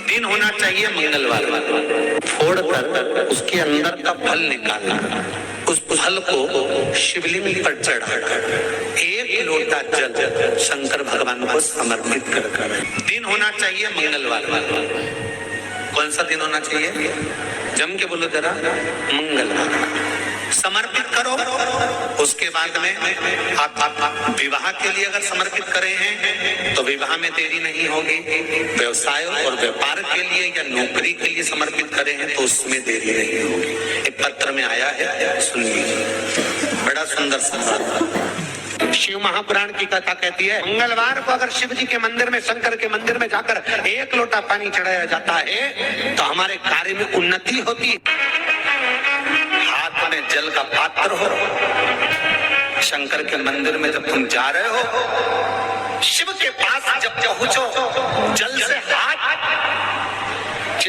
दिन होना चाहिए मंगलवार, फोड़कर उसके अंदर का फल निकालना, उस फल को शिवलिंग पर चढ़ाकर 1 लोटा जल शंकर भगवान को समर्पित कर। दिन होना चाहिए मंगलवार। कौन सा दिन होना चाहिए? जम के बोलो जरा, मंगलवार समर्पित करो। उसके बाद में आप विवाह के लिए अगर समर्पित करे हैं तो विवाह में देरी नहीं होगी। व्यवसाय और व्यापार के लिए या नौकरी के लिए समर्पित करे हैं तो उसमें देरी नहीं होगी। एक पत्र में आया है, सुनिए, बड़ा सुंदर संवाद। शिव महापुराण की कथा कहती है, मंगलवार को अगर शिव जी के मंदिर में, शंकर के मंदिर में जाकर 1 लोटा पानी चढ़ाया जाता है तो हमारे कार्य में उन्नति होती है। हाथ में जल का पात्र हो, शंकर के मंदिर में जब तुम जा रहे हो, शिव के पास जब पहुंचो, जल से हाथ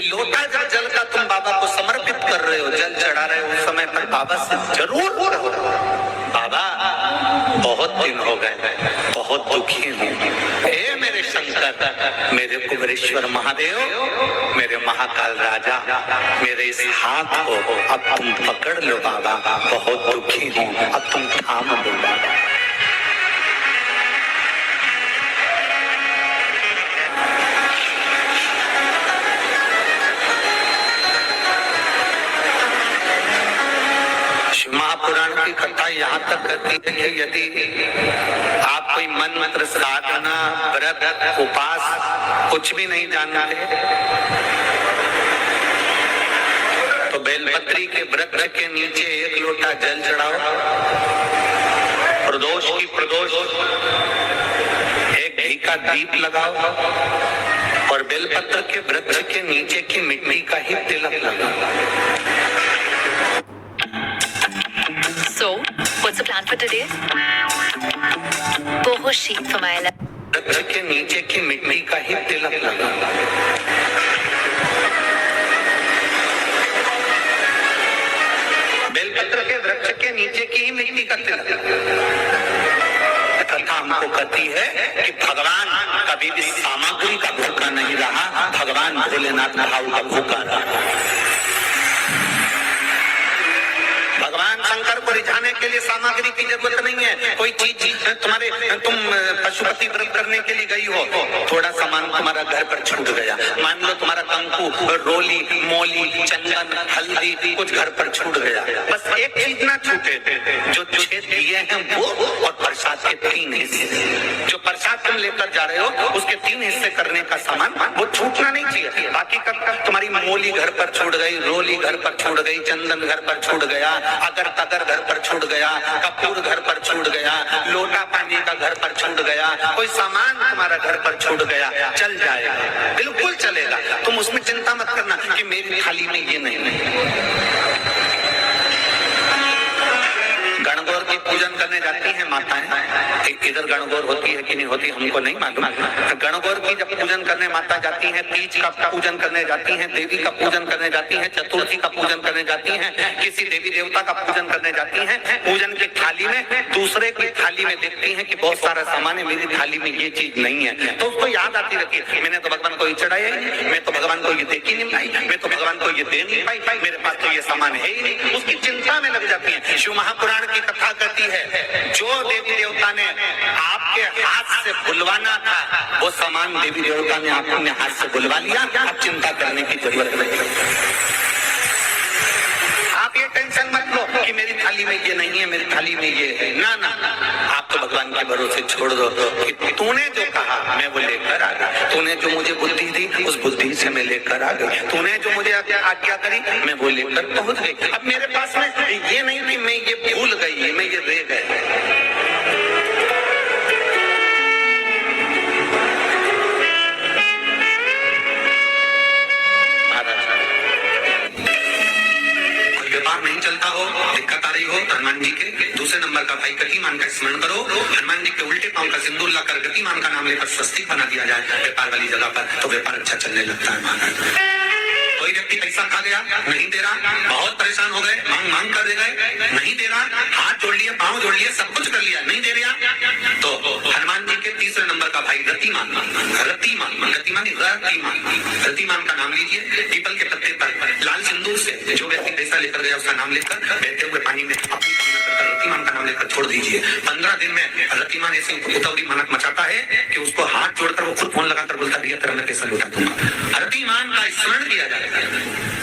लोटा जल का तुम बाबा को समर्पित कर रहे हो, जल चढ़ा रहे हो, उस समय पर बाबा से जरूर कहो, बाबा बहुत दिन हो गए, बहुत दुखी हूँ, हे मेरे शंकर, मेरे कुबेरेश्वर महादेव, मेरे महाकाल राजा, मेरे इस हाथ को अब तुम पकड़ लो बाबा, बहुत दुखी हूँ, अब तुम थाम लो बाबा। महापुराण की कथा यहाँ तक कहती है कि यदि आप कोई मंत्र, साधना, व्रत, उपास कुछ भी नहीं जानते तो बेलपत्री के वृक्ष के नीचे 1 लोटा जल चढ़ाओ, प्रदोष की प्रदोष 1 घी का दीप लगाओ और बेलपत्र के वृक्ष के नीचे की मिट्टी का ही तिलक लगाओ। So, what's the plan for today? Bohoshi for my life. वृक्ष के नीचे की मिट्टी का ही तिलक लगाना। बेलपत्र के वृक्ष के नीचे की ही मिट्टी का तिलक। कथा हमको कहती है कि भगवान कभी भी सामग्री का भूखा नहीं रहा, भगवान भोलेनाथ भाव का भूखा रहा। भगवान शंकर को रिझाने के लिए सामग्री की जरूरत नहीं है। कोई चीज तुम पशुपति व्रत करने के लिए गई हो, थोड़ा सामान तुम्हारा घर पर छूट गया, मान लो तुम्हारा कंकु, रोली, मोली, चंदन, हल्दी कुछ घर पर छूट गया, बस एक चीज ना छूटे, जो 6 दिए हैं वो और प्रसाद के 3 हिस्से। जो प्रसाद तुम लेकर जा रहे हो उसके 3 हिस्से करने का सामान वो छूटना नहीं चाहिए। बाकी का तुम्हारी मोली घर पर छूट गई, रोली घर पर छूट गई, चंदन घर पर छूट गया, अगर तगर घर पर छूट गया, कपूर घर पर छूट गया, लोटा पानी का घर पर छूट गया, कोई सामान तुम्हारा घर पर छूट गया, चल जाएगा, बिल्कुल चलेगा। तुम उसमें चिंता मत करना कि मेरी थाली में ये नहीं। गणगौर की पूजन करने जाती हैं माताएं, इधर गणगौर होती है कि नहीं होती हमको नहीं मालूम। गणगौर की जब पूजन करने माता जाती हैं, तीज का पूजन करने जाती हैं, देवी का पूजन करने जाती हैं, चतुर्थी का पूजन करने जाती हैं, किसी देवी देवता का पूजन करने जाती हैं, पूजन की थाली में दूसरे की थाली में देखती हैं कि बहुत सारा सामान है, मेरी थाली में ये चीज नहीं है, तो उसको याद आती रहती है, मैंने तो भगवान को ये चढ़ाया ही, मैं तो भगवान को ये दे ही नहीं पाई, मैं तो भगवान को ये दे नहीं पाई, मेरे पास तो ये सामान है ही नहीं, उसकी चिंता में लग जाती है। शिव महापुराण की कथा कहती है, जो देवी देवता ने आपके हाथ से बुलवाना था वो सामान देवी देवता ने आपने हाथ से बुलवा लिया, अब चिंता करने की जरूरत नहीं। आप ये टेंशन मत लो कि मेरी थाली में ये नहीं है, मेरी थाली में ये है, ना ना, आप तो भगवान के भरोसे छोड़ दो कि तूने जो कहा मैं वो लेकर आ गई, तूने जो मुझे बुद्धि दी उस बुद्धि से मैं लेकर आ गई, तूने जो मुझे आज्ञा करी मैं वो लेकर पहुंच गई। अब मेरे पास में ये नहीं कि मैं ये भूल गई, मैं ये रह गई। नहीं चलता हो, दिक्कत आ रही हो, हनुमान जी के दूसरे नंबर का भाई गतिमान का स्मरण करो, हनुमान जी के उल्टे पांव का सिंदूर लाकर गतिमान का नाम लेकर स्वस्तिक बना दिया जाए व्यापार वाली जगह पर, तो व्यापार अच्छा चलने लगता है महाराज। कोई व्यक्ति पैसा खा गया, नहीं दे रहा, बहुत परेशान हो गए, मांग मांग कर दे गए, नहीं दे रहा, हाथ जोड़ लिए, पांव जोड़ लिए, सब कुछ कर लिया, नहीं दे रहा, तो हनुमान जी के तीसरे नंबर का भाई रतिमान, रतिमान, रतिमान, रतिमान, रतिमान का नाम लीजिए, पीपल के पत्ते पर लाल सिंदूर से जो व्यक्ति पैसा लेकर गया उसका नाम लेकर बहते हुए पानी में अपनी कामना कर रतिमान का नाम लेकर छोड़ दीजिए। 15 दिन में रतिमान ऐसी उतावली मानक मचाता है कि उसको हाथ जोड़कर वो खुद फोन लगाकर बोलता भैया तेरा मैं पैसा लौटा दूंगा। रतिमान का स्मरण किया जाता है।